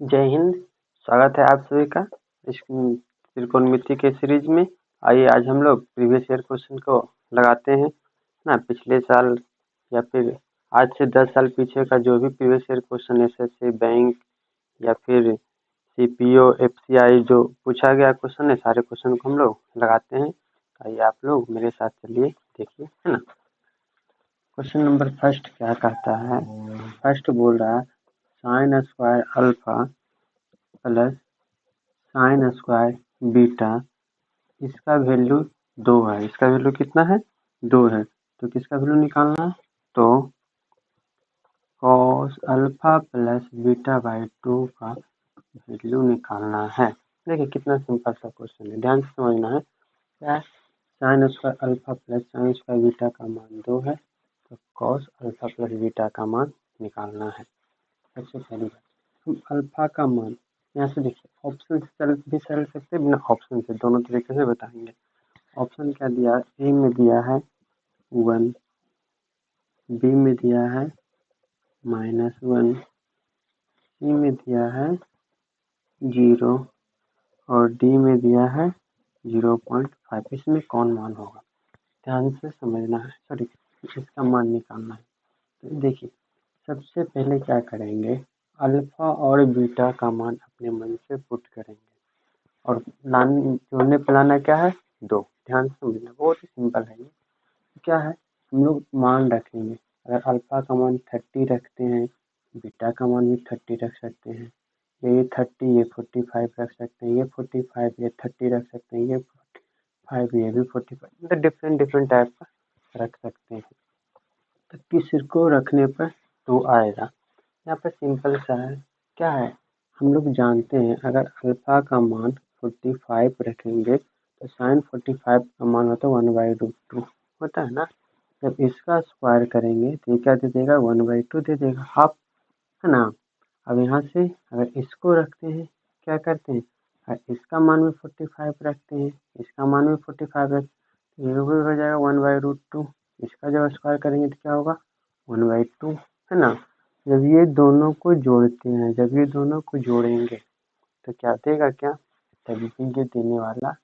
जय हिंद। स्वागत है आप सभी का इस त्रिकोणमिति के सीरीज में। आइए आज हम लोग प्रीवियस ईयर क्वेश्चन को लगाते हैं ना। पिछले साल या फिर आज से 10 साल पीछे का जो भी previous year question SSC bank या फिर सीपीओ एफसीआई जो पूछा गया क्वेश्चन है, सारे क्वेश्चन को हम लोग लगाते हैं। आइए आप लोग मेरे साथ चलिए देखिए, है ना। क्वेश्चन नंबर फर्स्ट क्या कहता है? फर्स्ट बोल रहा है sign square alpha plus sine square beta, इसका वैल्यू 2 है। इसका वैल्यू कितना है? 2 है। तो किसका वैल्यू निकालना है? तो cos alpha plus beta by 2 का वैल्यू निकालना है। देखिए कितना सिंपल सा क्वेश्चन है, ध्यान से समझना है। क्या है? Sign square alpha plus sine square beta का मान 2 है, तो कॉस अल्फा प्लस बीटा का मान निकालना है। सबसे पहली बात, हम अल्फा का मान यहाँ से देखिए, ऑप्शन से चल भी चल सकते, बिना ऑप्शन से, दोनों तरीके से बताएंगे। ऑप्शन क्या दिया? ए में दिया है 1, बी में दिया है -1, सी में दिया है 0 और डी में दिया है 0.5। इसमें कौन मान होगा? ध्यान से समझना है, सॉरी इसका मान निकालना है। तो देखिए सबसे पहले क्या करेंगे, अल्फा और बीटा का मान अपने मन से पुट करेंगे और जोड़ने पे लाना क्या है? 2। ध्यान से समझना, बहुत ही सिंपल है ये। क्या है, हम लोग मान रखेंगे। अगर अल्फा का मान 30 रखते हैं, बीटा का मान भी 30 रख सकते हैं। ये 30, ये 45 रख सकते हैं, ये 45, ये 30 रख सकते हैं, ये 5, ये भी 45, मतलब डिफरेंट डिफरेंट टाइप का रख सकते हैं। तो किसी को रखने पर 2 आएगा। यहाँ पर सिंपल सा है, क्या है, हम लोग जानते हैं अगर अल्फा का मान 45 रखेंगे तो साइन 45 का मान होता है 1/√2 होता है ना। जब इसका स्क्वायर करेंगे तो ये क्या दे देगा? 1/2 दे देगा, हाफ, है ना। अब यहाँ से अगर इसको रखते हैं, क्या करते हैं, इसका मान भी 45 रखते हैं, इसका मान भी 45 रखते हैं, ये भी हो जाएगा 1/√2। इसका जब स्क्वायर करेंगे तो क्या होगा? 1/2, है ना। जब ये दोनों को जोड़ते हैं, जब ये दोनों को जोड़ेंगे तो क्या देगा? क्या तभी ये देने वाला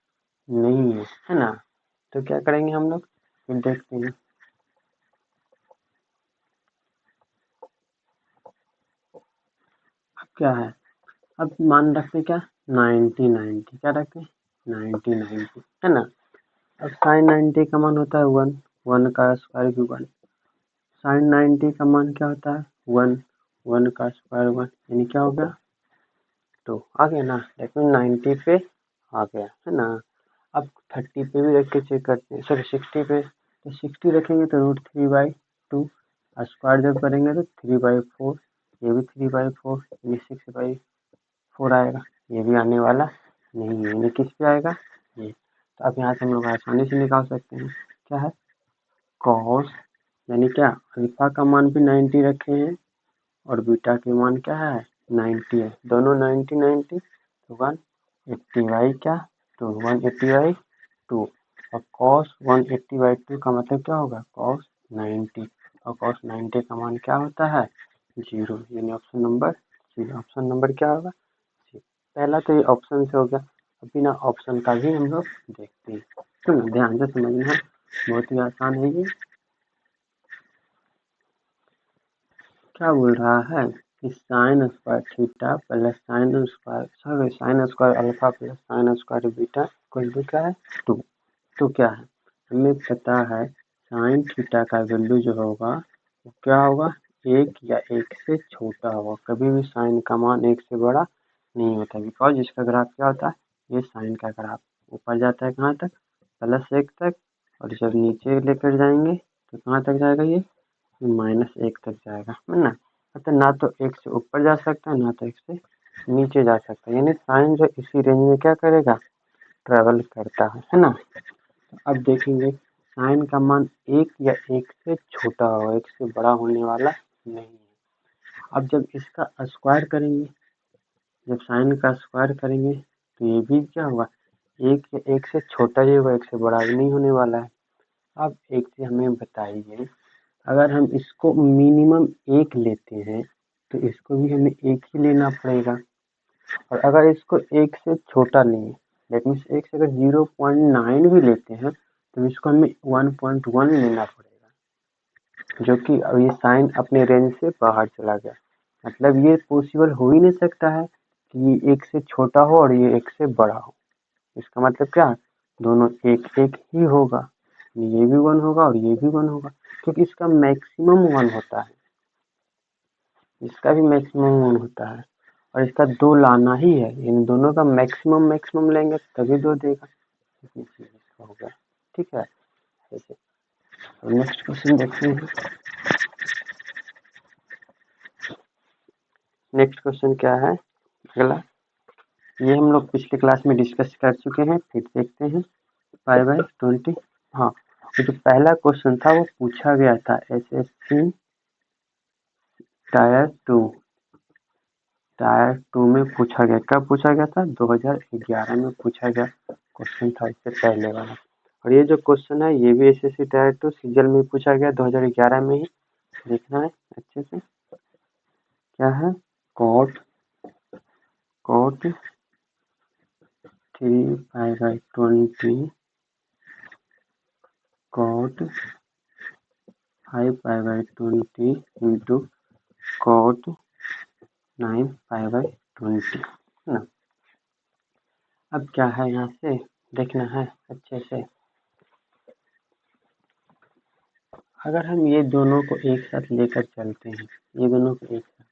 नहीं है ना। तो क्या करेंगे हम लोग, फिर देखते हैं। अब क्या है, अब मान रखते क्या? 90 90, क्या रखते हैं? 90 90, है ना। अब साइन 90 का मान होता है 1, 1 का स्क्वायर भी 1। साइन 90 का मान क्या होता है? 1, 1 का स्क्वायर 1, यानी क्या हो गया? तो आ गया ना, लेकिन 90 पे आ गया, है ना। अब 30 पे भी रख के चेक करते हैं, सॉरी 60 पे। तो 60 रखेंगे तो √3/2, स्क्वायर जब करेंगे तो 3/4, ये भी 3/4, ये 6/4 आएगा। ये भी आने वाला नहीं है, ये किस पे आएगा? ये। तो अब यहाँ से हम लोग आसानी से निकाल सकते हैं, क्या है, कॉस, यानी क्या, अल्फा का मान भी 90 रखे हैं और बीटा के मान क्या है? 90 है। दोनों 90 90, तो 180/, क्या, तो 180/2। और cos 180/2 का मतलब क्या होगा? cos 90, और cos 90 का मान क्या होता है? 0, यानी option number C. Option number क्या होगा? सी। पहला तो ये ऑप्शन से हो गया। अब बिना ऑप्शन का भी हम लोग देखते हैं, तो ध्यान से समझना है, बहुत ही आसान है ये। क्या बोल रहा है कि sine square theta plus sine square alpha plus sine square beta equal to क्या है? 2। तो क्या है, हमें पता है साइन थीटा का वैल्यू जो होगा वो क्या होगा? 1 या 1 से छोटा होगा। कभी भी साइन का मान 1 से बड़ा नहीं होता, बिकॉज इसका ग्राफ क्या होता है? ये साइन का ग्राफ ऊपर जाता है कहाँ तक? +1 तक, और जब नीचे लेकर जाएंगे तो कहाँ तक जाएगा? ये -1 तक जाएगा, है ना। मतलब ना तो 1 से ऊपर जा सकता है, ना तो 1 से नीचे जा सकता है, यानी साइन जो इसी रेंज में क्या करेगा? ट्रेवल करता है ना। तो अब देखेंगे साइन का मान 1 या 1 से छोटा होगा, 1 से बड़ा होने वाला नहीं है। अब जब इसका स्क्वायर करेंगे, जब साइन का स्क्वायर करेंगे तो ये भी क्या होगा? 1 या 1 से छोटा ही होगा, 1 से बड़ा भी नहीं होने वाला है। अब एक चीज हमें बताइए, अगर हम इसको मिनिमम 1 लेते हैं तो इसको भी हमें 1 ही लेना पड़ेगा, और अगर इसको 1 से छोटा लेंगे, दैट मीन्स 1 से अगर 0.9 भी लेते हैं तो इसको हमें 1.1 लेना पड़ेगा, जो कि अब ये साइन अपने रेंज से बाहर चला गया। मतलब ये पॉसिबल हो ही नहीं सकता है कि ये 1 से छोटा हो और ये 1 से बड़ा हो। इसका मतलब क्या, दोनों एक एक ही होगा, ये भी 1 होगा और ये भी 1 होगा, क्योंकि इसका मैक्सिमम 1 होता है, इसका भी मैक्सिमम 1 होता है, और इसका 2 लाना ही है, इन दोनों का मैक्सिमम मैक्सिमम लेंगे तभी 2 देगा। हो गया, ठीक है। ऐसे नेक्स्ट क्वेश्चन देखते हैं। नेक्स्ट क्वेश्चन क्या है अगला, ये हम लोग पिछले क्लास में डिस्कस कर चुके हैं, फिर देखते हैं। 5/20। हाँ, जो पहला क्वेश्चन था वो पूछा गया था SSC टायर 2 में पूछा गया। कब पूछा गया था, 2011 में पूछा गया क्वेश्चन था, इससे पहले वाला। और ये जो क्वेश्चन है ये भी SSC टायर 2 सीजल में पूछा गया 2011 में ही। देखना है अच्छे से, क्या है, cot 3π/20 cot 5π/20 इंटू cot 9π/20 ना। अब क्या है, यहाँ से देखना है अच्छे से। अगर हम ये दोनों को एक साथ लेकर चलते हैं, ये दोनों को एक साथ,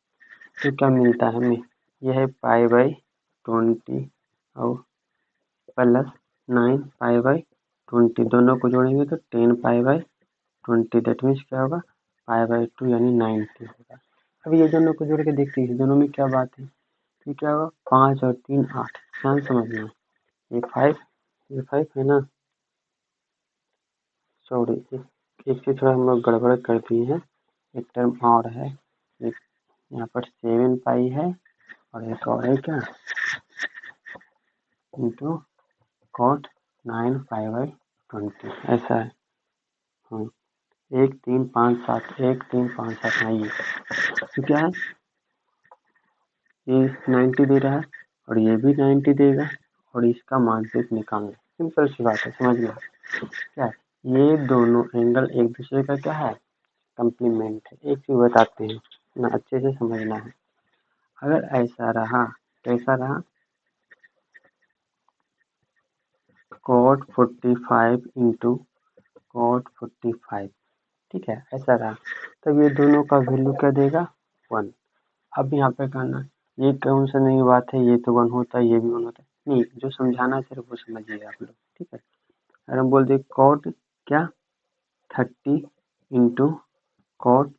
तो क्या मिलता है हमें, यह है π/20 और प्लस 9π/20, दोनों को जोड़ेंगे तो 10π/20, दैट मीन्स क्या होगा, π/2 यानी 90 होगा। अब ये दोनों को जोड़ के देखते हैं दोनों में क्या बात है, तो क्या होगा, 5 और 3 8, ध्यान समझना, ये 5 है ना, सॉरी एक चीज थोड़ा हम लोग गड़बड़ कर दिए हैं, एक टर्म और है, एक यहाँ पर 7π है और एक और है क्या, इंटू cot 9π/20 ऐसा है। हाँ, 1 3 5 7, 1 3 5 7, हाँ ये तो क्या है, ये 90 दे रहा है और ये भी 90 देगा, और इसका मान सिर्फ निकालना, सिंपल सी बात है, समझ लो क्या है, ये दोनों एंगल एक दूसरे का क्या है, कम्प्लीमेंट है। एक चीज बताते हैं ना, अच्छे से समझना है। अगर ऐसा रहा, कैसा रहा, cot 45 इंटू cot 45, ठीक है, ऐसा रहा, तब ये दोनों का वैल्यू क्या देगा, 1। अब यहाँ पे कहना, ये कौन सा नई बात है, ये तो 1 होता है, ये भी 1 होता है, नहीं, जो समझाना सिर्फ वो समझिए आप लोग, ठीक है। अगर हम बोल दें cot क्या 30 इंटू cot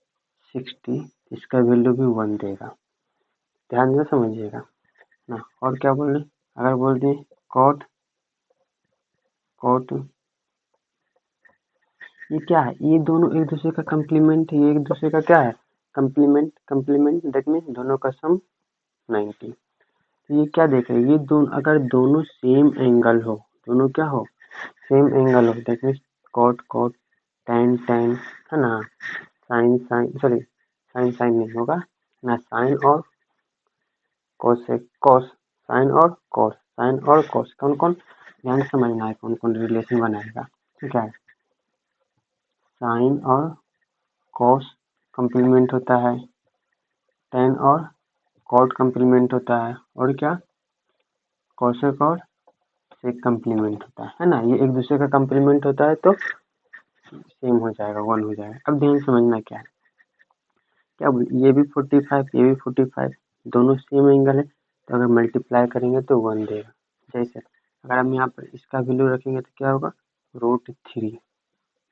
60, इसका वैल्यू भी 1 देगा, ध्यान से समझिएगा ना। और क्या बोल रहे, अगर बोल दें cot ये क्या है, ये दोनों एक दूसरे का कम्प्लीमेंट है, ये एक दूसरे का क्या है, कम्प्लीमेंट, दैट मीन्स दोनों का सम 90। तो ये क्या देख रहे हैं, ये दोनों अगर दोनों सेम एंगल हो, दोनों क्या हो, सेम एंगल हो, दैट मीन्स cot tan है ना, sin सॉरी sin नहीं होगा ना, साइन और cos साइन और cos कौन कौन, ध्यान समझना है कौन कौन रिलेशन बनाएगा, ठीक है। साइन और cos कम्प्लीमेंट होता है, tan और cot कम्प्लीमेंट होता है, और क्या cosec और sec कम्प्लीमेंट होता है ना, ये एक दूसरे का कम्प्लीमेंट होता है तो सेम हो जाएगा, 1 हो जाएगा। अब ध्यान समझना क्या है, क्या ये भी 45 ये भी 45, दोनों सेम एंगल है, तो अगर मल्टीप्लाई करेंगे तो 1 देगा। जैसे अगर हम यहाँ पर इसका वैल्यू रखेंगे तो क्या होगा, √3,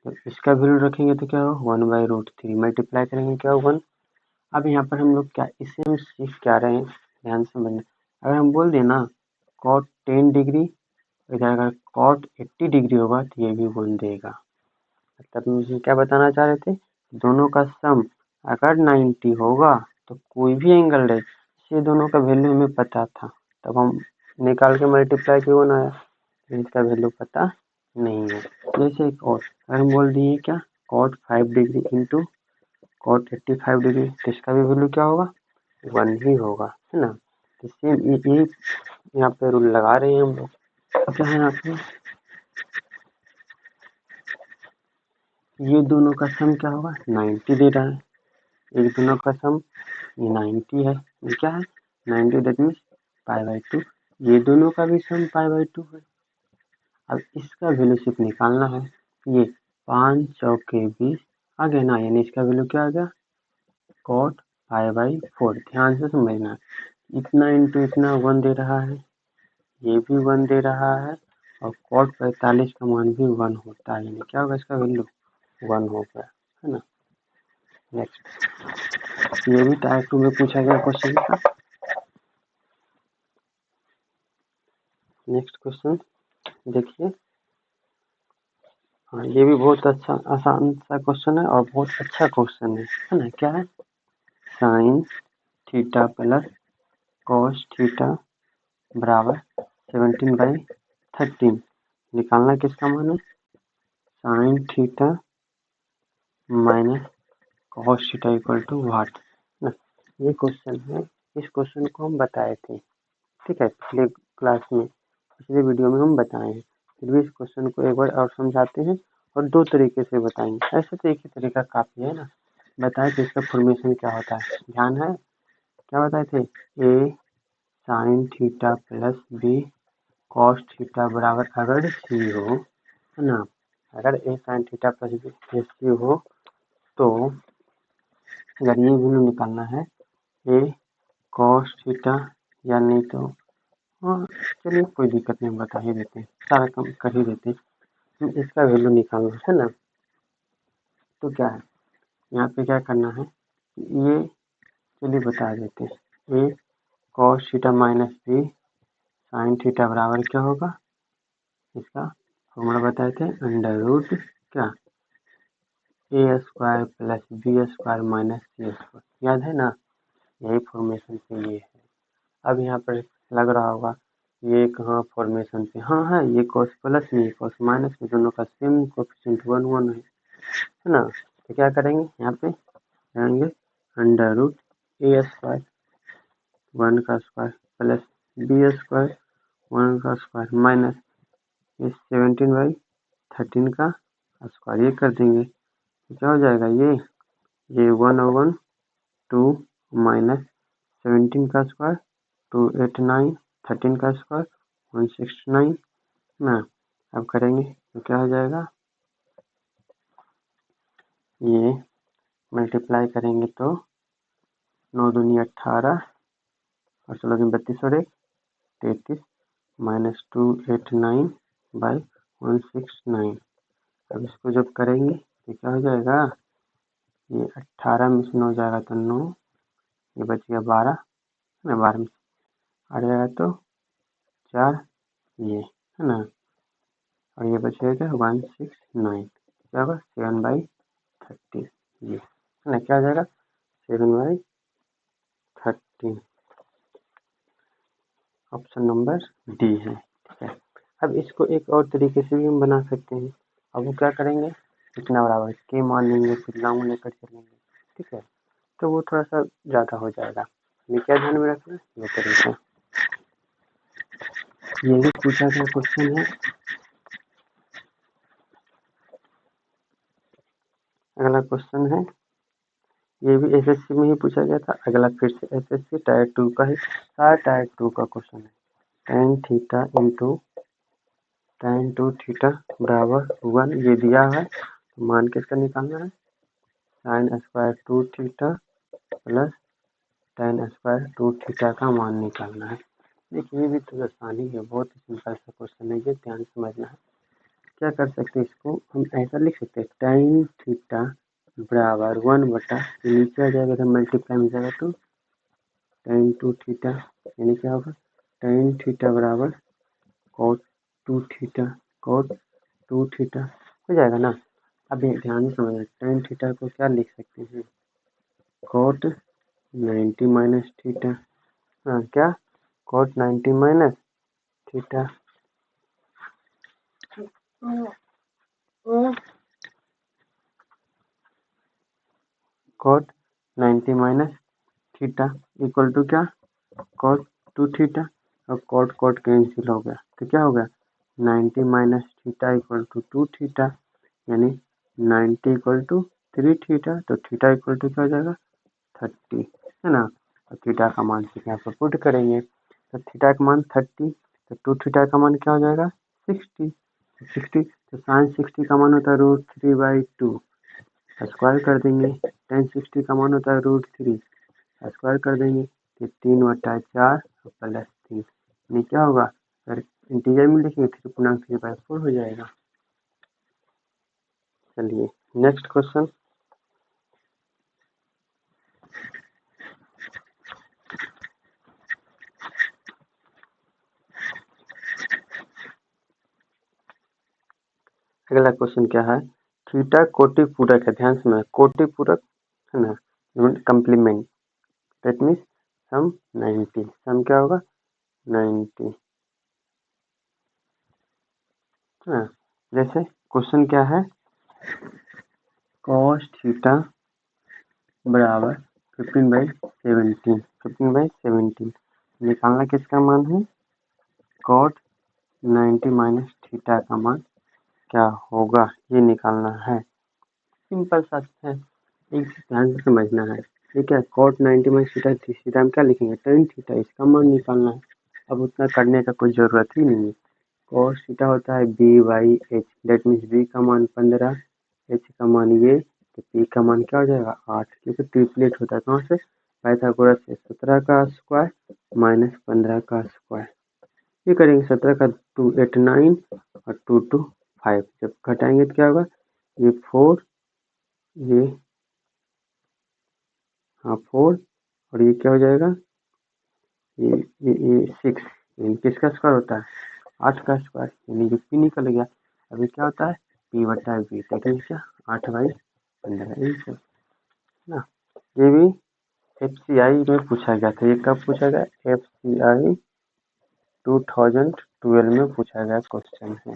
तो इसका वैल्यू रखेंगे तो क्या होगा, 1/√3, मल्टीप्लाई करेंगे क्या होगा 1। अब यहाँ पर हम लोग क्या, इसे हम सीख क्या रहे हैं, ध्यान समझना। अगर हम बोल दें ना cot 10 डिग्री, इधर अगर cot 80 डिग्री होगा तो ये भी 1 देगा। मतलब मुझे क्या बताना चाह रहे थे, दोनों का सम अगर 90 होगा तो कोई भी एंगल रहे, ये दोनों का वैल्यू हमें पता था, तब हम निकाल के मल्टीप्लाई क्यों ना आया, तो इसका वैल्यू पता नहीं है। जैसे एक और, अगर हम बोल दिए क्या cot 5 degree into cot 85 degree, तो इसका भी वैल्यू क्या होगा, 1 ही होगा, है ना। तो सेम ये यहाँ पे रूल लगा रहे हैं हम लोग। क्या है यहाँ पे, ये दोनों का सम क्या होगा, 90 दे रहा है। एक दोनों का सम ये 90 है, ये क्या है 90, दैट मीन्स π/2। ये दोनों का भी सम π/2 है। अब इसका वैल्यू सिर्फ निकालना है। ये 5 चौके 20 आ गया ना, यानी इसका वैल्यू क्या आ गया, cot π/4। ध्यान से समझना, इतना इंटू इतना 1 दे रहा है, ये भी 1 दे रहा है, और cot 45 का मान भी 1 होता है, यानी क्या होगा इसका वैल्यू 1 हो गया, है ना। नेक्स्ट, ये भी टाइप 2 में पूछा गया क्वेश्चन था। नेक्स्ट क्वेश्चन देखिए, हाँ ये भी बहुत अच्छा आसान सा क्वेश्चन है और बहुत अच्छा क्वेश्चन है ना। क्या है, sine theta plus cos theta बराबर 17/13। निकालना किसका मान है, sine theta minus cos theta equal to what ना। ये क्वेश्चन है, इस क्वेश्चन को हम बताए थे, ठीक है, पिछले क्लास में, पिछले वीडियो में हम बताए हैं। फिर भी इस क्वेश्चन को एक बार और समझाते हैं और दो तरीके से बताएंगे। ऐसे तो एक ही तरीका काफ़ी है ना। बताए थे इसका फॉर्मेशन क्या होता है, ध्यान है, क्या बताए थे, A sine theta plus B cos theta बराबर अगर सी हो, है ना, अगर A sine theta plus B C हो तो अगर ये वैल्यू निकालना है ए कॉस थीटा, या नहीं तो हाँ चलिए कोई दिक्कत नहीं, बता ही देते हैं, सारा काम कर ही देते हैं। इसका वैल्यू निकालना है ना, तो क्या है यहाँ पे क्या करना है, ये चलिए बता देते हैं। A cos theta minus B sine theta बराबर क्या होगा, इसका फॉर्मूला बताए थे, अंडर रूट क्या, A square plus B square minus C square, याद है ना, यही फॉर्मेशन से ये है। अब यहाँ पर लग रहा होगा ये कहाँ फॉर्मेशन पे, हाँ है, ये कॉस प्लस में कॉस माइनस में, दोनों का सेम कोएफिशिएंट 1 है ना। तो क्या करेंगे यहाँ पे जाएंगे, अंडर रूट ए स्क्वायर 1 का स्क्वायर प्लस बी स्क्वायर 1 का स्क्वायर माइनस ये 17/13 का स्क्वायर, ये कर देंगे तो क्या हो जाएगा, ये 1/1 2 माइनस 17 का स्क्वायर 289 13 का स्क्वायर 169 ना। अब करेंगे तो क्या हो जाएगा, ये मल्टीप्लाई करेंगे तो 9 दूनी 18 और 16 दूनी 32 और 1 33 माइनस 289/169। अब इसको जब करेंगे तो क्या हो जाएगा, ये 18 में से 9 जाएगा तो 9, ये बच गया 12 ना, 12 में 8 जाएगा तो 4, ये है ना, और ये बचेगा 169, क्या होगा 7/13, ये है ना, क्या हो जाएगा 7/13, ऑप्शन नंबर डी है, ठीक है। अब इसको एक और तरीके से भी हम बना सकते हैं। अब वो क्या करेंगे, इतना बराबर के मान लेंगे, फिर लॉन्ग लेकर चलेंगे, ठीक है, तो वो थोड़ा सा ज़्यादा हो जाएगा। ये क्या ध्यान में रखना, ये तरीका, ये भी पूछा गया क्वेश्चन है। अगला क्वेश्चन है, ये भी एसएससी में ही पूछा गया था, अगला फिर से एसएससी टायर 2 का ही, सारा टायर 2 का क्वेश्चन है। tan theta into tan 2 theta बराबर 1 ये दिया है, तो मान किसका निकालना है, sine square 2 theta plus tan square 2 theta का मान निकालना है। देखिए ये भी तो आसानी है, बहुत ही सिंपल सा क्वेश्चन है, ये ध्यान समझना है। क्या कर सकते हैं, इसको हम ऐसा लिख सकते हैं, tan थीटा बराबर 1 बटा नीचे आ जाएगा तो मल्टीप्लाई में जाएगा तो tan 2 थीटा, यानी क्या होगा tan थीटा बराबर cot 2 थीटा, cot 2 थीटा हो जाएगा ना। अब ये ध्यान से समझना, tan थीटा को क्या लिख सकते हैं, cot 90 माइनस थीटा, हाँ क्या cot 90 minus theta, cot 90 minus theta equal to क्या, cot 2 थीटा और कॉट कॉट कैंसिल हो गया तो क्या हो गया 90 minus theta equal to 2 theta यानी 90 इक्वल टू 3 थीटा तो थीटा इक्वल टू क्या हो जाएगा 30 है ना। तो थीटा का मान से यहाँ पर पुट करेंगे तो थीटा का मान 30 तो 2 थीटा का मान क्या हो जाएगा 60 तो साइन 60 का मान होता है √3/2 स्क्वायर कर देंगे। टेन 60 का मान होता है √3 स्क्वायर कर देंगे तो 3/4 प्लस 3 यानी क्या होगा अगर इंटीजर में लिखेंगे 3.3/4 हो जाएगा। चलिए नेक्स्ट क्वेश्चन। अगला क्वेश्चन क्या है थीटा कोटि पूरक है। ध्यान से कोटि पूरक है ना कंप्लीमेंट दैट मीन्स सम 90 सम क्या होगा 90 है। जैसे क्वेश्चन क्या है cos थीटा बराबर 15/17 निकालना किसका मान है cot 90 माइनस थीटा का मान क्या होगा ये निकालना है। सिंपल सा है एक ध्यान से समझना है ठीक है। cot 90 माइनस थीटा थीटा हम क्या लिखेंगे tan थीटा इसका मान निकालना है। अब उतना करने का कोई जरूरत ही नहीं है। cos थीटा होता है b/h दैट मीन्स b का मान 15 h का मान ये तो p का मान क्या हो जाएगा 8 क्योंकि ट्रिपलेट होता है कहाँ से पाइथागोरस से 17 का स्क्वायर माइनस 15 का स्क्वायर ये करेंगे 17 का 2 8 9 और 2 2 5 जब घटाएंगे तो क्या होगा ये 4 ये हाँ 4 और ये क्या हो जाएगा ये 6 यानी किसका स्क्वायर होता है 8 का स्क्वायर यानी जो पी निकल गया। अभी क्या होता है p/b सेकेंड क्या 8/15 यही सब ना। ये भी FCI में पूछा गया था। ये कब पूछा गया FCI 2012 में पूछा गया क्वेश्चन है।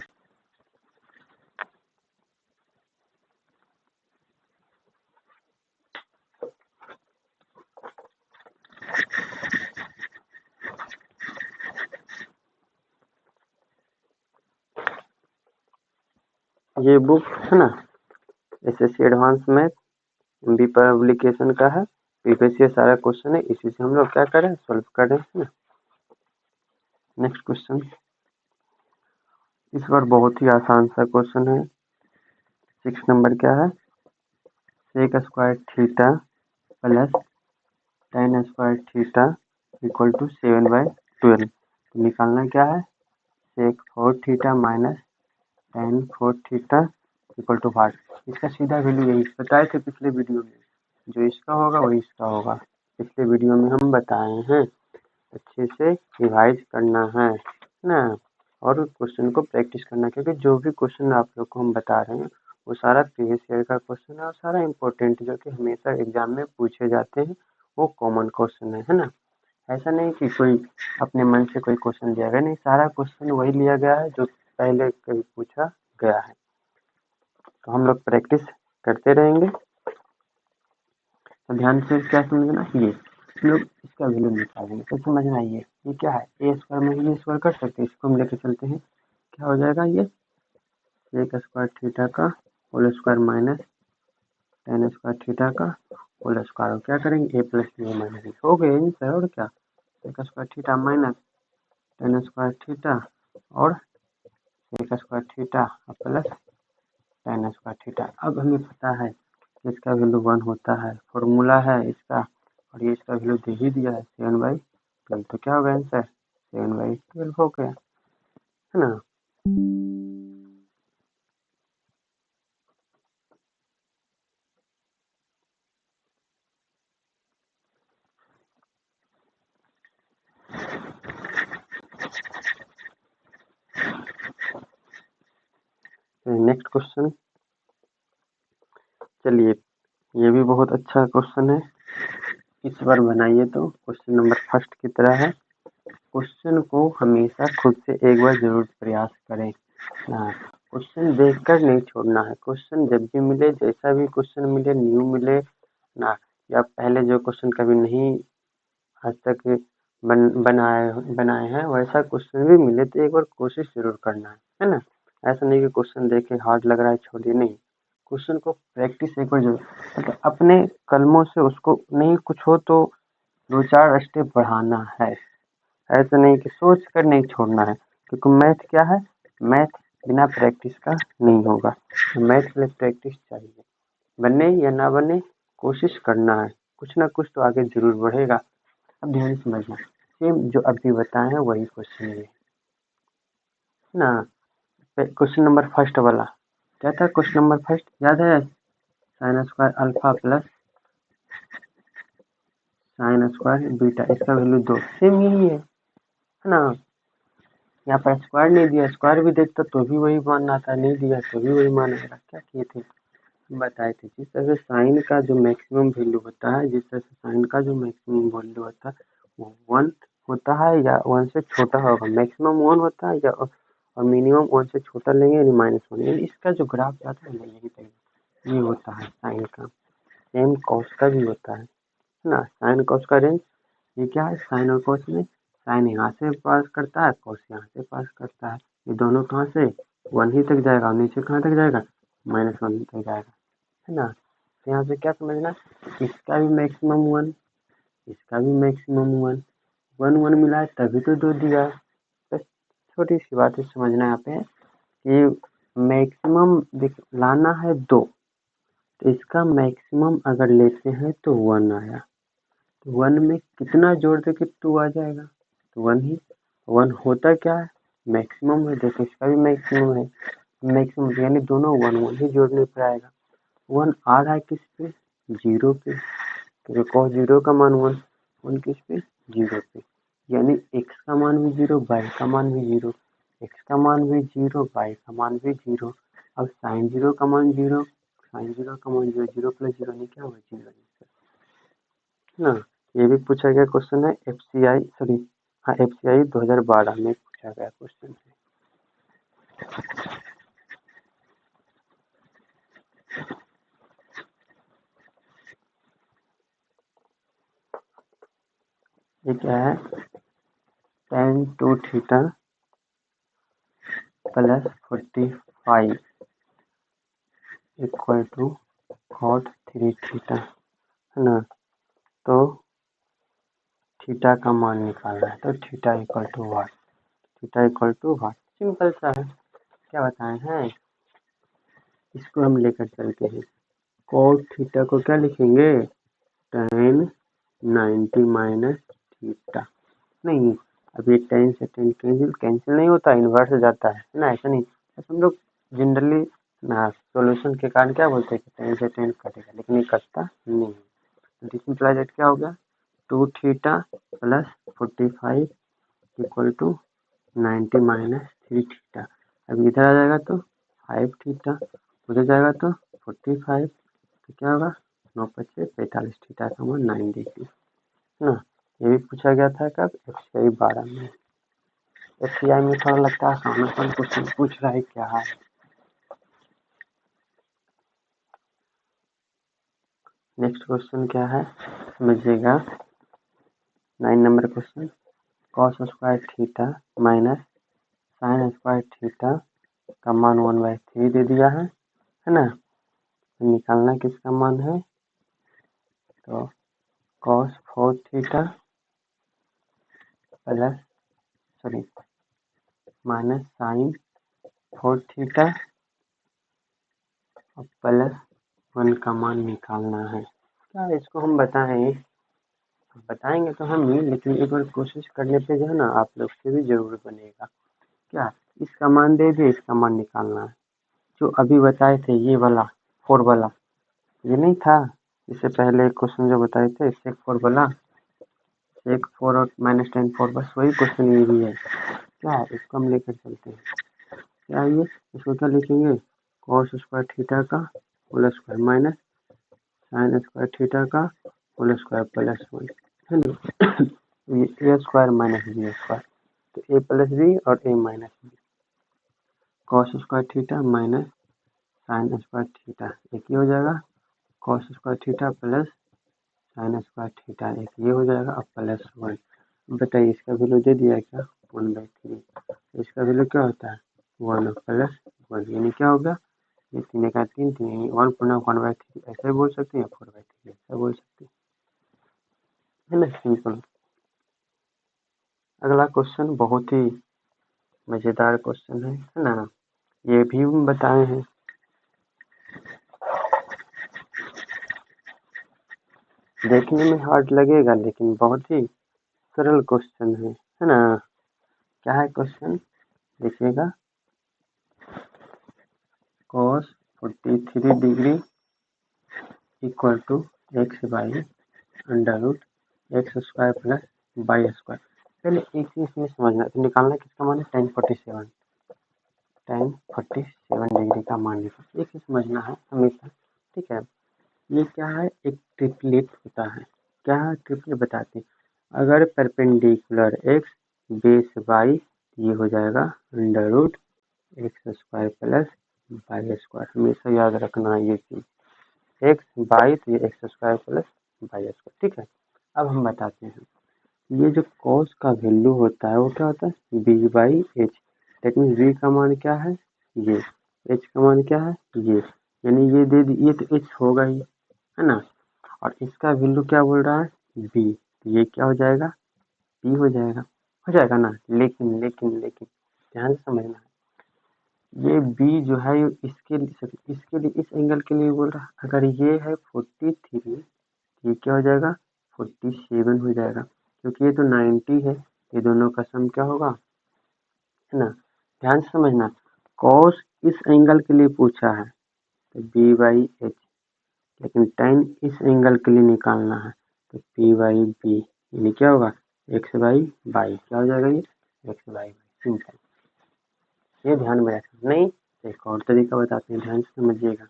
ये बुक है ना SSC advance math MB publication का है। प्रीवियस ईयर सारा क्वेश्चन है इसी से हम लोग क्या करें सॉल्व करें है ना। नेक्स्ट क्वेश्चन इस बार बहुत ही आसान सा क्वेश्चन है। 6 नंबर क्या है sec square theta plus tan square theta equal to 7/12 निकालना क्या है sec 4 theta minus tan 4 theta equal to 5। इसका सीधा वैल्यू यही बताए थे पिछले वीडियो में जो इसका होगा वही इसका होगा। पिछले वीडियो में हम बताए हैं अच्छे से रिवाइज करना है ना और क्वेश्चन को प्रैक्टिस करना क्योंकि जो भी क्वेश्चन आप लोग को हम बता रहे हैं वो सारा प्रीवियस ईयर का क्वेश्चन है और सारा इम्पोर्टेंट जो कि हमेशा एग्जाम में पूछे जाते हैं वो कॉमन क्वेश्चन है ना। ऐसा नहीं कि कोई अपने मन से कोई क्वेश्चन दिया गया नहीं सारा क्वेश्चन वही लिया गया है जो पहले कभी पूछा गया है। तो हम लोग प्रैक्टिस करते रहेंगे। तो ध्यान से क्या समझना ये लोग इसका वैल्यू निकालेंगे तो समझना ये क्या है ए स्क्वायर में ये स्क्वायर कर सकते हैं इसको हम लेके चलते हैं क्या हो जाएगा ये सेक स्क्वायर थीटा का whole square minus tan square theta का होल स्क्वायर और क्या करेंगे a plus B minus B हो गए आंसर और क्या sec square theta minus tan square theta और sec square theta plus tan square theta. अब हमें पता है कि इसका वैल्यू 1 होता है फॉर्मूला है इसका और ये इसका वैल्यू दे ही दिया है 7/12 तो क्या होगा आंसर 7/12 हो गया है ना। नेक्स्ट क्वेश्चन चलिए ये भी बहुत अच्छा क्वेश्चन है इस बार बनाइए तो क्वेश्चन नंबर फर्स्ट की तरह है। क्वेश्चन को हमेशा खुद से एक बार जरूर प्रयास करें ना क्वेश्चन देखकर नहीं छोड़ना है। क्वेश्चन जब भी मिले जैसा भी क्वेश्चन मिले न्यू मिले ना या पहले जो क्वेश्चन कभी नहीं आज तक बनाए हैं वैसा क्वेश्चन भी मिले तो एक बार कोशिश जरूर करना है ना। ऐसा नहीं कि क्वेश्चन देखे हार्ड लग रहा है छोड़ दिए, नहीं, क्वेश्चन को प्रैक्टिस एक बार जरूर, मतलब अपने कलमों से उसको नहीं कुछ हो तो 2-4 स्टेप बढ़ाना है। ऐसा नहीं कि सोच कर नहीं छोड़ना है, क्योंकि मैथ क्या है, मैथ बिना प्रैक्टिस का नहीं होगा। मैथ के लिए प्रैक्टिस चाहिए, बने या ना बने कोशिश करना है, कुछ ना कुछ तो आगे जरूर बढ़ेगा। अब ध्यान से समझना, सेम जो अभी बताए हैं वही क्वेश्चन ये ना। क्वेश्चन नंबर फर्स्ट वाला क्या था, क्वेश्चन नंबर फर्स्ट याद है, sign square alpha plus sine square beta, इसका वैल्यू 2, सेम यही है ना। यहाँ पर स्क्वायर नहीं दिया, स्क्वायर भी देखता तो भी वही मान आता, नहीं दिया तो भी वही मान आएगा। क्या किए थे, बताए थे, जिस तरह से साइन का जो मैक्सिमम वैल्यू होता है, जिस तरह से साइन का जो मैक्सिमम वैल्यू होता है वो 1 होता है या 1 से छोटा होगा, मैक्सिमम 1 होता है या और मिनिमम 1 से छोटा लेंगे यानी -1, यानी इसका जो ग्राफ आता है ना यही तक ये होता है साइन का। सेम कॉस का भी होता है ना, साइन कॉस का रेंज ये क्या है, साइन और कॉस में साइन यहाँ से पास करता है, कॉस यहाँ से पास करता है, ये दोनों कहाँ से 1 ही तक जाएगा और नीचे कहाँ तक जाएगा, -1 तक जाएगा, है ना। तो यहाँ से क्या समझना, इसका भी मैक्सिमम 1, इसका भी मैक्सिमम 1, 1 मिला है तभी तो 2 दिया। बस छोटी सी बात है समझना यहाँ पे कि मैक्सिमम लाना है 2, तो इसका मैक्सिमम अगर लेते हैं तो 1 आया, तो 1 में कितना जोड़ दे के 2 आ जाएगा, तो 1 ही, 1 होता क्या है मैक्सिमम है, देखो इसका भी मैक्सिमम है, मैक्सिमम यानी दोनों 1 ही जोड़ने पर आएगा। 1 आ रहा है किस पे, 0 पे, तो cos 0 का मान 1, 1 किस पे 0 पे, यानी x का मान भी 0, y का मान भी 0, x का मान भी 0, y का मान भी 0। अब sin 0 का मान 0, sin 0 का मान 0, 0 प्लस 0 नहीं क्या होगा 0 ना। ये भी पूछा गया क्वेश्चन है FCI, सॉरी हाँ FCI 2012 में पूछा गया क्वेश्चन है। ये क्या है, tan 2 theta plus 45 equal to cot 3 theta, है ना। तो थीटा का मान निकालना है, तो theta equal to what, theta equal to what, simple सा है, क्या बताए हैं, इसको हम लेकर चलते हैं, cot थीटा को क्या लिखेंगे, tan 90 माइनस थीटा, नहीं अब ये tan से tan कैंसिल नहीं होता, इन्वर्स हो जाता है ना, ऐसा नहीं, हम लोग जनरली ना सॉल्यूशन के कारण क्या बोलते हैं कि tan से tan कटेगा, लेकिन ये कटता नहीं है। डिसिम्प्लाइड क्या हो गया, 2 theta plus 45 equal to 90 minus 3 theta, अब इधर आ जाएगा तो 5 थीटा, उधर जाएगा तो 45, तो क्या होगा 9×5 = 45, थीटा का मान 9 डिग्री ना। ये भी पूछा गया था कब, FCI 12 में। FCI में थोड़ा लगता है आसान क्वेश्चन पूछ रहा है क्या है। नेक्स्ट क्वेश्चन क्या है समझिएगा, 9 number question, cos square theta minus sine square theta का मान 1/3 दे दिया है ना, तो निकालना किसका मान है, तो cos 4 theta plus sorry minus sine 4 theta और प्लस 1 का मान निकालना है। क्या इसको हम बताएंगे तो हम ही, लेकिन एक बार कोशिश करने पे जो है ना आप लोग से भी जरूर बनेगा। क्या इसका मान दे दिए, इसका मान निकालना है, जो अभी बताए थे ये वाला 4 वाला, ये नहीं था, इससे पहले क्वेश्चन जो बताए थे sec 4 वाला, sec 4 और -tan 4, बस वही क्वेश्चन ये भी है। क्या है इसको हम लेकर चलते हैं, क्या ये इसको क्या लिखेंगे, cos स्क्वायर थीटा का whole square minus sine square theta का होल स्क्वायर प्लस 1, है ना। ये a square minus b square, तो a प्लस b और a minus b, cos square theta minus sine square theta, एक ये हो जाएगा, cos square theta plus sine square theta, एक ये हो जाएगा और प्लस 1, बताइए इसका वैल्यू दे दिया क्या, 1/3। इसका वैल्यू क्या होता है 1 प्लस 1, यानी क्या होगा ये 3 का 3, 3 यानी 1/3 ऐसे बोल सकते हैं, 4/3 ऐसा बोल सकते हैं, है ना, सिंपल। अगला क्वेश्चन बहुत ही मजेदार क्वेश्चन है ना, ये भी हम बताए हैं। देखने में हार्ड लगेगा लेकिन बहुत ही सरल क्वेश्चन है ना। क्या है क्वेश्चन, देखिएगा, cos 43 degree equal to x by under root x square plus y square. पहले एक चीज इसमें समझना, तो निकालना किसका मान है, tan47 डिग्री का मान निकालना, एक चीज समझना है हमेशा, ठीक है। ये क्या है, एक ट्रिपलेट होता है। क्या है ट्रिपलेट, बताते हैं। अगर परपेंडिकुलर एक्स बेस वाई, ये हो जाएगा under root x square plus y square, हमेशा याद रखना है ये चीज, एक्स बाई तो ये x square plus y square, ठीक है। अब हम बताते हैं, ये जो कॉस का वैल्यू होता है वो क्या होता है b by h, that means b का मान क्या है ये, एच का मान क्या है ये, यानी ये दे दी, ये तो एच होगा ही, है ना, और इसका वैल्यू क्या बोल रहा है बी, तो ये क्या हो जाएगा बी हो जाएगा ना। लेकिन लेकिन लेकिन ध्यान से समझना है, ये बी जो है इसके लिए इस एंगल के लिए बोल रहा है, अगर ये है 43, ये क्या हो जाएगा 47 हो जाएगा, क्योंकि ये तो 90 है, ये दोनों का सम क्या होगा, है ना। ध्यान से समझना, कॉस इस एंगल के लिए पूछा है तो बी बाई एच, लेकिन tan इस एंगल के लिए निकालना है तो पी बाई बी, यानी क्या होगा एक्स बाई बाई, क्या हो जाएगा ये एक्स बाई बाई, सिंपल। ये ध्यान में रखना, नहीं एक और तरीका बताते हैं, ध्यान से समझिएगा।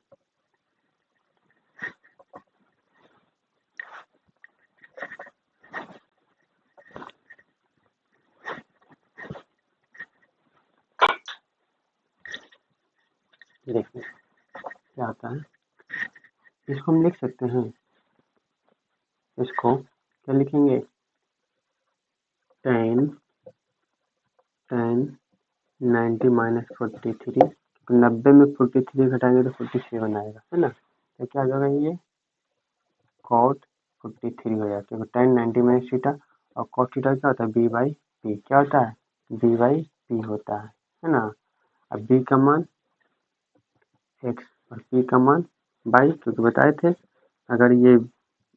देखिए क्या आता है, इसको हम लिख सकते हैं, इसको क्या लिखेंगे, tan 90 माइनस 43, 90 में 43 घटाएंगे तो 47 आएगा, है ना, तो क्या हो जाएगा ये cot 43 हो जाता है, tan 90 माइनस थीटा, और cot थीटा क्या होता है बी बाई पी, क्या होता है बी बाई पी होता है ना। अब बी का मान एक्स और पी का मान बाई, क्योंकि बताए थे अगर ये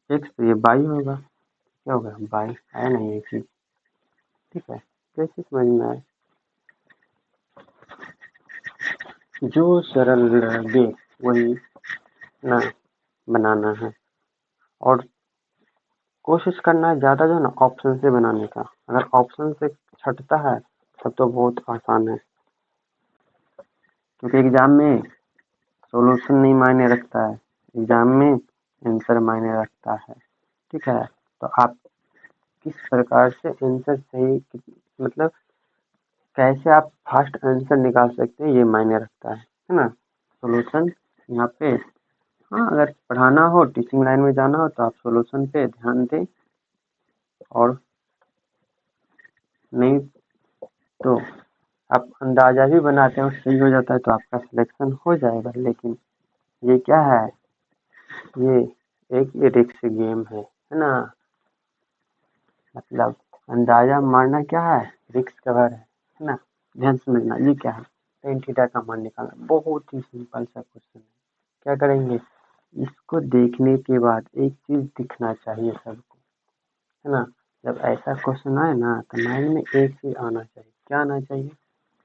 एक्स तो ये बाई होगा, क्या होगा बाई, है ना ये चीज, ठीक है। कैसे समझ में आए, जो सरल लगे वही ना बनाना है, और कोशिश करना है ज़्यादा जो है ना ऑप्शन से बनाने का, अगर ऑप्शन से छटता है तब तो बहुत आसान है, क्योंकि एग्जाम में सॉल्यूशन नहीं मायने रखता है, एग्जाम में आंसर मायने रखता है, ठीक है। तो आप किस प्रकार से आंसर सही, मतलब कैसे आप फास्ट आंसर निकाल सकते हैं ये मायने रखता है ना। सॉल्यूशन यहाँ पे, हाँ अगर पढ़ाना हो टीचिंग लाइन में जाना हो तो आप सॉल्यूशन पे ध्यान दें, और नहीं तो आप अंदाजा भी बनाते हैं और सही हो जाता है तो आपका सिलेक्शन हो जाएगा। लेकिन ये क्या है, ये एक रिस्क गेम है ना, मतलब अंदाजा मारना क्या है रिस्क कवर है ना। ध्यान से समझना, ये क्या है tan थीटा का मान निकालना, बहुत ही सिंपल सा क्वेश्चन है। क्या करेंगे, इसको देखने के बाद एक चीज दिखना चाहिए सबको, है ना। जब ऐसा क्वेश्चन आए ना तो माइंड में एक चीज आना चाहिए, क्या आना चाहिए,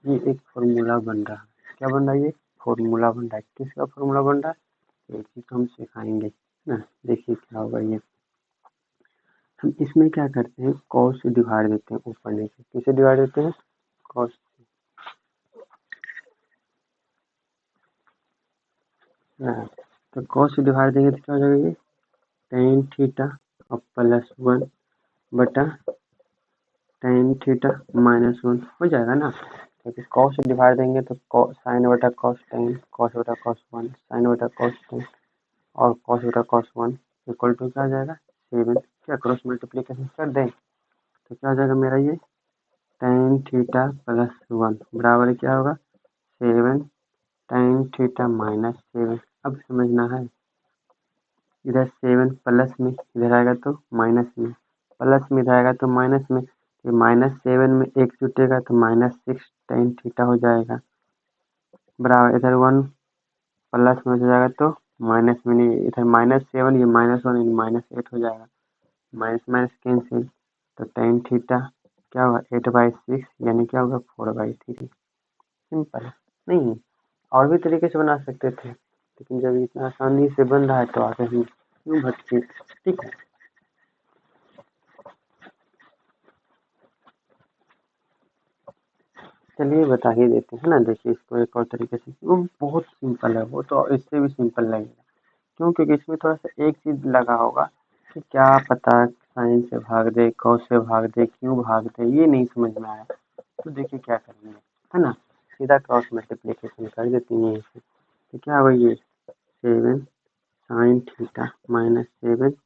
ये एक फॉर्मूला बन रहा है, क्या बन रहा है ये फॉर्मूला बन रहा है, किसका फॉर्मूला बन रहा है, एक चीज हम सिखाएंगे ना। देखिए क्या होगा ये, हम इसमें क्या करते हैं कॉस से डिवाइड देते हैं, ऊपर नीचे किसे डिवाइड देते हैं कॉस, ना तो कॉस से डिवाइड देंगे तो क्या हो जाएगा ये tan थीटा और +1 बटा tan थीटा -1 हो जाएगा ना। तो कॉस से डिवाइड देंगे तो साइन बटा कॉस tan, कॉस बटा कॉस 1 साइन बटा कॉस 2 और कॉस बटा कॉस 1 इक्वल टू क्या आ जाएगा 7, क्या क्रॉस मल्टीप्लीकेशन कर दें तो क्या हो जाएगा मेरा ये tan थीटा प्लस 1 बराबर क्या होगा 7 tan थीटा माइनस 7। अब समझना है, इधर 7 प्लस में इधर आएगा तो माइनस में, प्लस में इधर आएगा तो माइनस में, तो -7 में एक जुटेगा तो -6 tan थीटा हो जाएगा बराबर इधर 1 प्लस में हो जाएगा तो माइनस में, नहीं इधर -7 ये -1 -8 हो जाएगा, माइनस माइनस कैंसिल, तो tan थीटा क्या होगा 8/6 यानी क्या होगा 4/3। सिंपल है नहीं, और भी तरीके से बना सकते थे, लेकिन जब इतना आसानी से बन रहा है तो आगे हम क्यों भटके। ठीक है, चलिए बता ही देते हैं ना। देखिए इसको एक और तरीके से, वो बहुत सिंपल है, वो तो इससे भी सिंपल लगेगा। क्यों? क्योंकि इसमें थोड़ा सा एक चीज लगा होगा कि क्या पता साइन से भाग दे, कॉस से भाग दे, क्यों भाग दे, ये नहीं समझ में आया। तो देखिए क्या करेंगे, है ना, सीधा क्रॉस मल्टीप्लीकेशन कर देते हैं यहीं से। तो क्या होगा ये 7 sine theta minus 7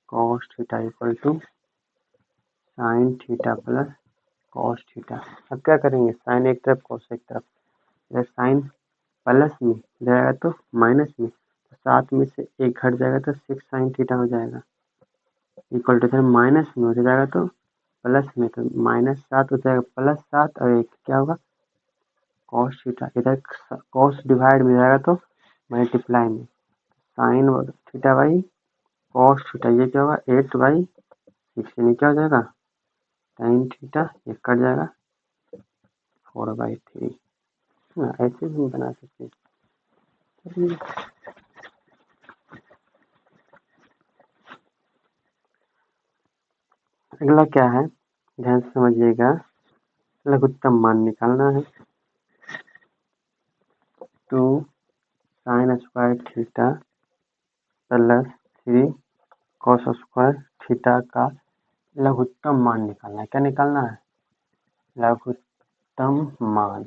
cos theta equal to sine theta plus cos theta. अब क्या करेंगे, साइन एक तरफ कॉस एक तरफ, इधर साइन प्लस में जाएगा तो माइनस में, तो 7 में से एक घट जाएगा तो 6 साइन थीटा हो जाएगा इक्वल टू, इधर माइनस में हो जाएगा तो प्लस में, तो -7 हो जाएगा प्लस 7 और एक क्या होगा कॉस थीटा, इधर कॉस डिवाइड में जाएगा तो मल्टीप्लाई में, sine theta by cos theta, ये क्या होगा 8/6 यानी क्या हो जाएगा साइन थीटा, ये कट जाएगा 4/3। ऐसे भी बना सकते हैं। चलिए, अगला क्या है, ध्यान से समझिएगा, लघुत्तम मान निकालना है। 2 sign square theta plus 3 cos square theta का लघुत्तम मान निकालना है। क्या निकालना है, लघुत्तम मान।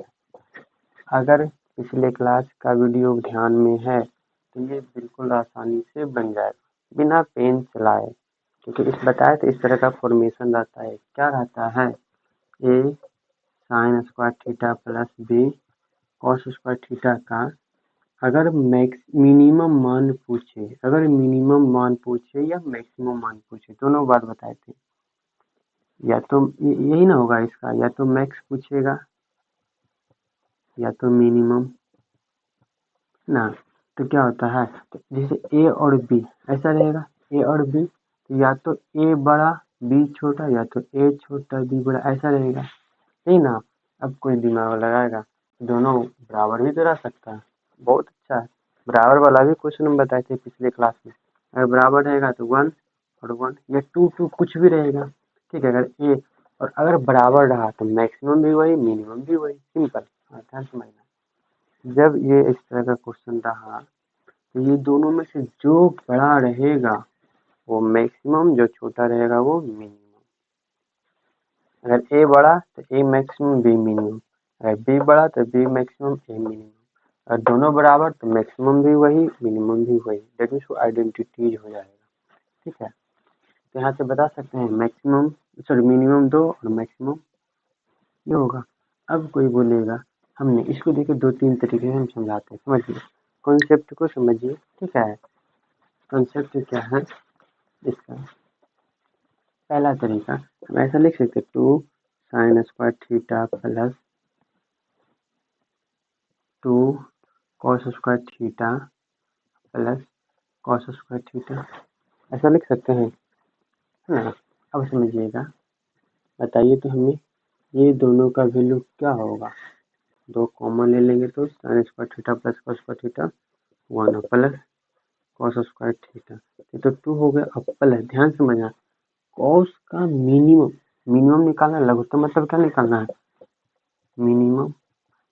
अगर पिछले क्लास का वीडियो ध्यान में है तो ये बिल्कुल आसानी से बन जाएगा बिना पेन चलाए, क्योंकि इस बताए तो इस तरह का फॉर्मेशन रहता है। क्या रहता है, A sine square theta plus B cos square theta का अगर मिनिमम मान पूछे, अगर मिनिमम मान पूछे या मैक्सिमम मान पूछे, दोनों बात बताए थे। या तो यही ना होगा इसका, या तो मैक्स पूछेगा या तो मिनिमम ना। तो क्या होता है, तो जैसे ए और बी ऐसा रहेगा, ए और बी, तो या तो ए बड़ा बी छोटा, या तो ए छोटा बी बड़ा, ऐसा रहेगा नहीं ना। अब कोई दिमाग लगाएगा, दोनों बराबर भी तो रह सकता है। बहुत अच्छा है, बराबर वाला भी क्वेश्चन हम बताए थे पिछले क्लास में। अगर बराबर रहेगा तो 1 और 1 या 2 2 कुछ भी रहेगा। ठीक है, अगर ए और अगर बराबर रहा तो मैक्सिमम भी वही मिनिमम भी वही, सिंपल। ध्यान समझना, जब ये इस तरह का क्वेश्चन रहा तो ये दोनों में से जो बड़ा रहेगा वो मैक्सिमम, जो छोटा रहेगा वो मिनिमम। अगर ए बड़ा तो ए मैक्सिमम बी मिनिमम, अगर बी बड़ा तो बी मैक्सिमम ए मिनिमम, अगर दोनों बराबर तो मैक्सिमम भी वही मिनिमम भी वही, डेट मीन्स वो आइडेंटिटीज हो जाएगा। ठीक है, तो यहाँ से बता सकते हैं मैक्सिमम सॉरी मिनिमम 2 और मैक्सिमम ये होगा। अब कोई बोलेगा, हमने इसको देखे 2-3 तरीके से हम समझाते हैं, समझिए कॉन्सेप्ट को समझिए। ठीक है, कॉन्सेप्ट क्या है इसका, पहला तरीका हम ऐसा लिख सकते 2 sign square theta plus 2 cos square theta plus cos square theta, ऐसा लिख सकते हैं, है ना। अब समझिएगा, बताइए तो हमें ये दोनों का वैल्यू क्या होगा, दो कॉमन ले लेंगे तो sign square theta plus cos square theta 1 plus cos square theta, ये तो 2 हो गया। अब प्लस, ध्यान समझना, कॉस का मिनिमम, मिनिमम निकालना, लघुत्तम मतलब क्या निकालना है मिनिमम।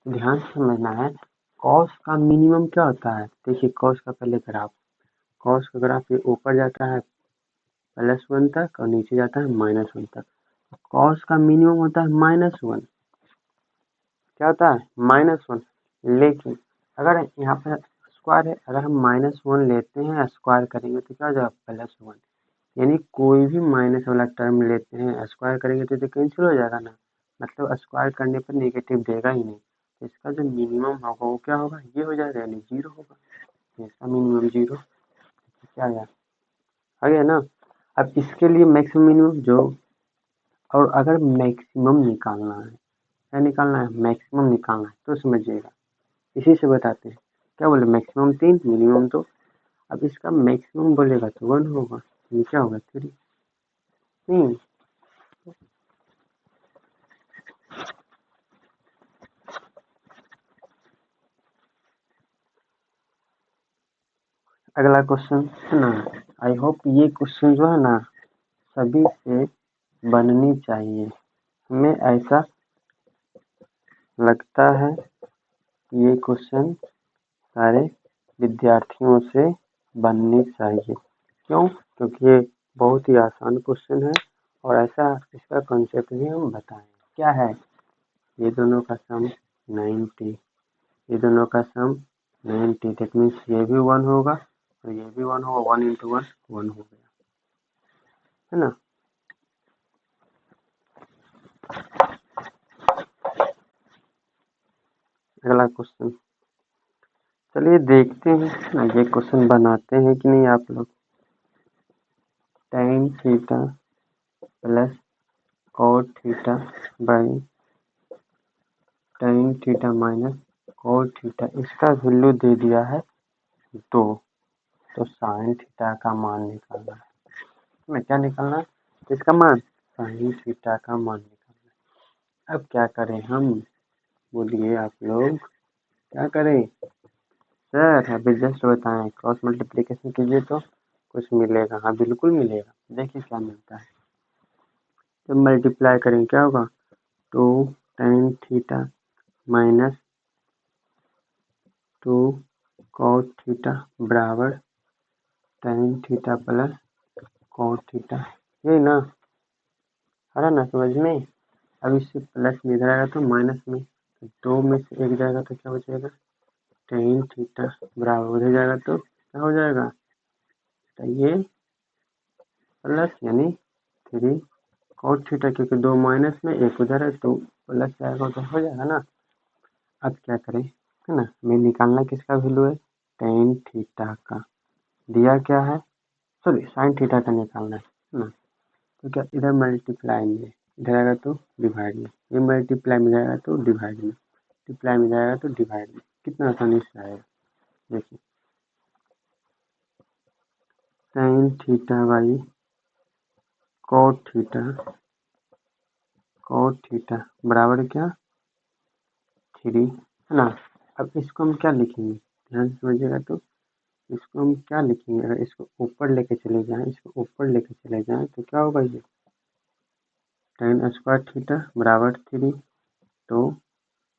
ध्यान से समझना है, कॉस का मिनिमम क्या होता है। देखिए कॉस का पहले ग्राफ, कॉस का ग्राफ ये ऊपर जाता है +1 तक और नीचे जाता है -1 तक। कॉस का मिनिमम होता है -1, क्या होता है -1। लेकिन अगर यहाँ पर स्क्वायर है, अगर हम -1 लेते हैं स्क्वायर करेंगे तो क्या हो जाएगा +1। यानी कोई भी माइनस वाला टर्म लेते हैं स्क्वायर करेंगे तो कैंसिल हो जाएगा ना, मतलब स्क्वायर करने पर नेगेटिव देगा ही नहीं। तो इसका जो मिनिमम होगा वो क्या होगा, ये हो जाएगा, यानी 0 होगा। इसका मिनिमम 0 क्या आ गया ना। अब इसके लिए मैक्सिमम मिनिमम जो, और अगर मैक्सिमम निकालना है, क्या निकालना है, मैक्सिमम निकालना है, तो समझिएगा इसी से बताते हैं। क्या बोले, मैक्सिमम 3 मिनिमम 2। अब इसका मैक्सिमम बोलेगा तो 1 होगा, ये क्या होगा 3। अगला क्वेश्चन है ना, आई होप ये क्वेश्चन जो है ना सभी से बननी चाहिए, हमें ऐसा लगता है कि ये क्वेश्चन सारे विद्यार्थियों से बननी चाहिए। क्यों, क्योंकि ये बहुत ही आसान क्वेश्चन है और ऐसा इसका कॉन्सेप्ट भी हम बताएं। क्या है, ये दोनों का सम 90, ये दोनों का सम 90, दैट मीन्स ये भी 1 होगा और ये भी 1 होगा, 1 × 1 1 हो गया, है ना। अगला क्वेश्चन, चलिए देखते हैं ना ये क्वेश्चन बनाते हैं कि नहीं आप लोग। tan theta plus cot theta by tan theta minus cot theta, इसका वैल्यू दे दिया है 2। तो sin थीटा का मान निकालना है, हमें क्या निकालना है, इसका मान, sin थीटा का मान निकालना है। अब क्या करें हम, बोलिए आप लोग क्या करें। सर अभी जस्ट बताएं, क्रॉस मल्टीप्लिकेशन कीजिए तो कुछ मिलेगा, हाँ बिल्कुल मिलेगा, देखिए क्या मिलता है। जब मल्टीप्लाई करें क्या होगा, 2 tan theta minus 2 cot theta बराबर tan theta plus cot theta, यही ना, आ रहा ना समझ में। अब इससे प्लस में इधर आएगा तो माइनस में, तो 2 में से 1 जाएगा तो क्या हो जाएगा, tan थीटा बराबर उधर जाएगा तो क्या हो जाएगा, तो ये प्लस यानी 3 cot थीटा, क्योंकि 2 माइनस में 1 उधर है तो प्लस जाएगा तो हो जाएगा ना। अब क्या करें, है ना, हमें निकालना किसका वैल्यू है, tan थीटा का, दिया क्या है, सॉरी sin थीटा का निकालना है ना। तो क्या इधर मल्टीप्लाई में, इधर आएगा तो डिवाइड में, ये मल्टीप्लाई में जाएगा तो डिवाइड में, मल्टीप्लाई में जाएगा तो डिवाइड में, कितना आसानी से आएगा। देखिए tan theta by cot theta बराबर क्या 3, है ना। अब इसको हम क्या लिखेंगे, ध्यान से समझिएगा, तो इसको हम क्या लिखेंगे, अगर इसको ऊपर लेके चले जाएं, इसको ऊपर लेके चले जाएं तो क्या होगा, ये tan स्क्वायर थीटा बराबर 3, तो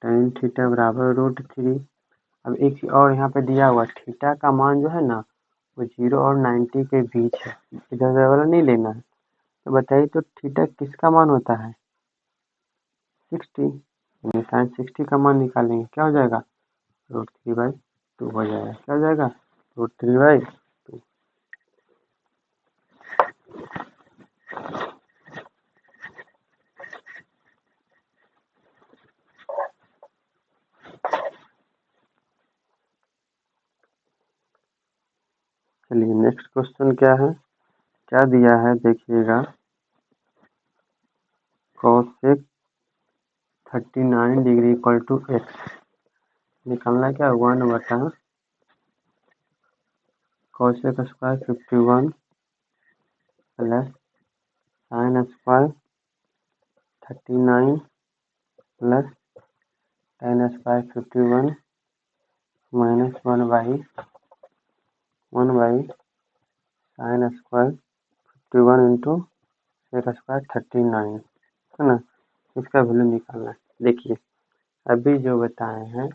tan थीटा बराबर √3। अब एक चीज और यहाँ पे दिया हुआ, थीटा का मान जो है ना वो 0 और 90 के बीच है, इधर उधर वाला नहीं लेना है। तो बताइए तो थीटा किसका मान होता है, 60, यानी sin 60 का मान निकालेंगे, क्या हो जाएगा, √3/2 हो जाएगा, क्या हो जाएगा, √3/2। चलिए नेक्स्ट क्वेश्चन क्या है, क्या दिया है देखिएगा, cosec 39 degree equal to x, निकालना क्या, 1/cosec square 51 plus sin square 39 plus tan square 51 minus 1/sin square 51 into sec square 39, है ना। इसका वैल्यू निकालना है। देखिए अभी जो बताए हैं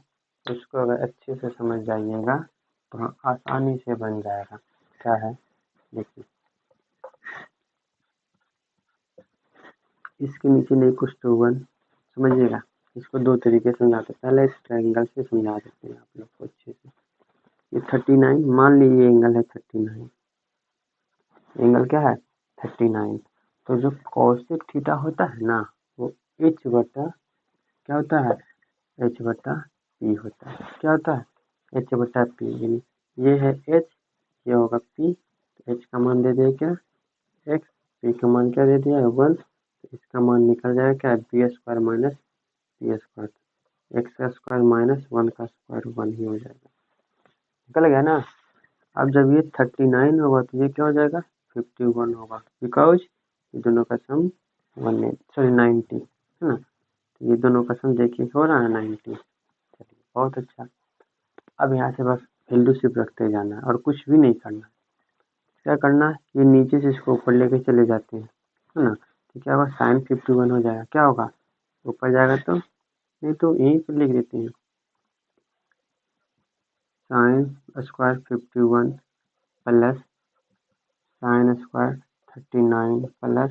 उसको अगर अच्छे से समझ जाइएगा तो आसानी से बन जाएगा। क्या है देखिए, इसके नीचे नहीं कुछ तो 1, समझिएगा। इसको दो तरीके से समझाते हैं, पहले इस ट्रायंगल से समझा देते हैं आप लोग को अच्छे से। ये 39 मान लीजिए एंगल है 39, एंगल क्या है 39। तो जो कॉसेक थीटा होता है ना वो एच बटा क्या होता है, एच बटा पी होता है। क्या होता है, एच बटा पी, यानी ये है एच, ये होगा पी, तो एच का मान दे दिया क्या एक्स, पी का मान क्या दे दिया 1, तो इसका मान निकल जाएगा क्या b square minus p square, x का स्क्वायर माइनस 1 का स्क्वायर 1 ही हो जाएगा। निकल गया ना। अब जब ये 39 होगा तो ये क्या हो जाएगा 51 होगा, बिकॉज ये दोनों का सम 90 है ना। तो ये दोनों का सम देखिए हो रहा है 90। चलिए बहुत अच्छा। अब यहाँ से बस वैल्यू सिर्फ रखते जाना है और कुछ भी नहीं करना। क्या करना है, ये नीचे से इसको ऊपर लेके चले जाते हैं है ना, तो क्या होगा साइन 51 हो जाएगा। क्या होगा ऊपर जाएगा तो, नहीं तो यहीं पर लिख देते हैं sine square 51 plus sine square 39 plus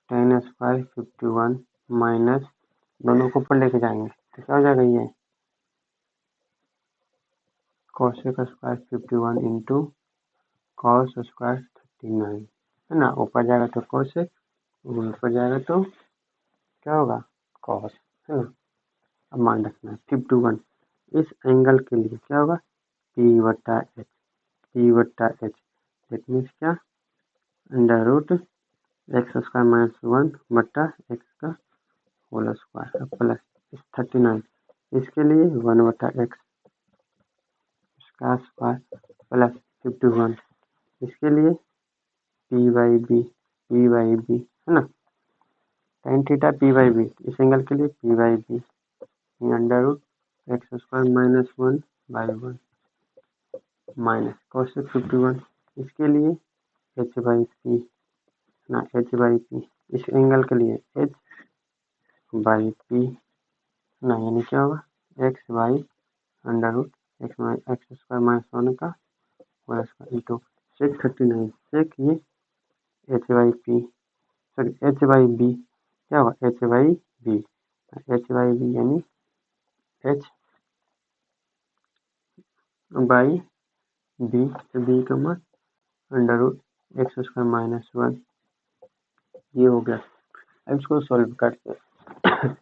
ten square 51 minus, दोनों को ऊपर लेके जाएंगे तो क्या हो जाएगा ये cosec square 51 into cos square 39 है ना। ऊपर जाएगा तो कॉसेक, ऊपर जाएगा तो क्या होगा कॉस है ना। अब मान रखना है 51, इस एंगल के लिए क्या होगा पी बटा एच, पी बटा एच, दैट मीन्स क्या under root x square minus 1 बटा एक्स का होल स्क्वायर प्लस 39, इसके लिए 1 बटा एक्स इसका स्क्वायर प्लस 51, इसके लिए p by b, p by b है ना, tan theta p by b, इस एंगल के लिए p by b under root x square minus 1 by 1 minus cosec 51, इसके लिए एच बाई पी ना, एच बाई पी, इस एंगल के लिए एच बाई पी ना, यानी क्या होगा x by under root x square minus 1 का होल स्क्वायर इंटू सेक 39, सेक ये h by p, sorry h by b, क्या होगा h by b, h by b यानी एच बाई बी, तो बी का मान under root x square minus 1, ये हो गया। अब इसको सॉल्व करते हैं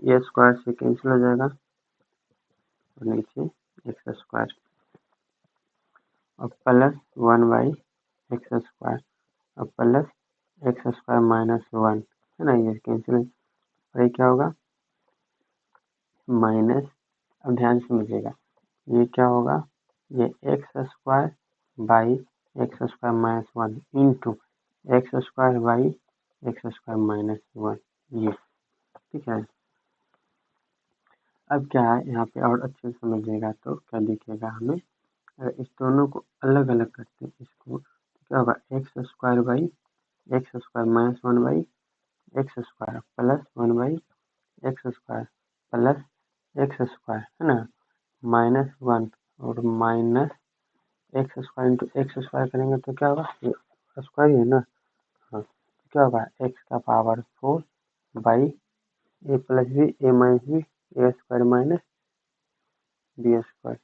ये स्क्वायर से कैंसिल हो जाएगा और नीचे एक्स स्क्वायर और प्लस 1 बाई एक्स स्क्वायर और प्लस एक्स स्क्वायर माइनस 1 है ना, ये कैंसिल और ये क्या होगा माइनस। अब ध्यान से समझिएगा ये क्या होगा, ये x square by x square minus 1 into x square by x square minus 1, ये ठीक है। अब क्या है यहाँ पे और अच्छे से समझिएगा तो क्या दिखेगा हमें, अगर इस दोनों को अलग अलग करते हैं इसको तो क्या होगा x square by x square minus 1 by x square plus 1 by x square plus x square है ना माइनस 1 और minus x square into x square करेंगे तो क्या होगा ये स्क्वायर है ना, हाँ तो क्या होगा एक्स का power 4 by a plus b a minus b a square minus b square